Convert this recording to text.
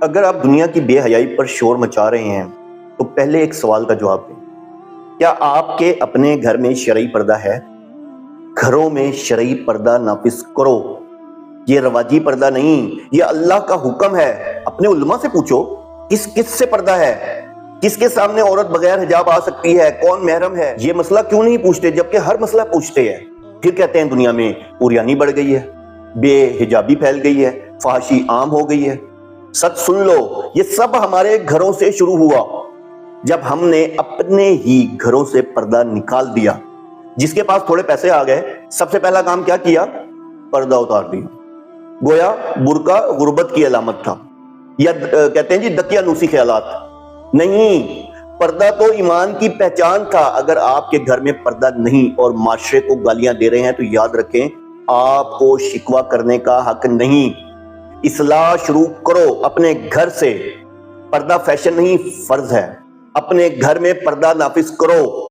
अगर आप दुनिया की बेहयाई पर शोर मचा रहे हैं तो पहले एक सवाल का जवाब दें। क्या आपके अपने घर में शरई पर्दा है? घरों में शरई पर्दा नाफिज करो। ये रवाजी पर्दा नहीं, ये अल्लाह का हुक्म है। अपने उलमा से पूछो किस किस से पर्दा है, किसके सामने औरत बगैर हिजाब आ सकती है, कौन महरम है। ये मसला क्यों नहीं पूछते जबकि हर मसला पूछते हैं। फिर कहते हैं दुनिया में उरियानी बढ़ गई है, बेहिजाबी फैल गई है, फहाशी आम हो गई है। सच सुन लो, ये सब हमारे घरों से शुरू हुआ जब हमने अपने ही घरों से पर्दा निकाल दिया। जिसके पास थोड़े पैसे आ गए, सबसे पहला काम क्या किया? पर्दा उतार दिया। गोया बुर्का गुर्बत की अलामत था, या कहते हैं जी दकियानूसी ख्यालात। नहीं, पर्दा तो ईमान की पहचान था। अगर आपके घर में पर्दा नहीं और माशरे को गालियां दे रहे हैं तो याद रखें, आपको शिकवा करने का हक नहीं। इस्लाह शुरू करो अपने घर से। पर्दा फैशन नहीं, फर्ज है। अपने घर में पर्दा नाफिज करो।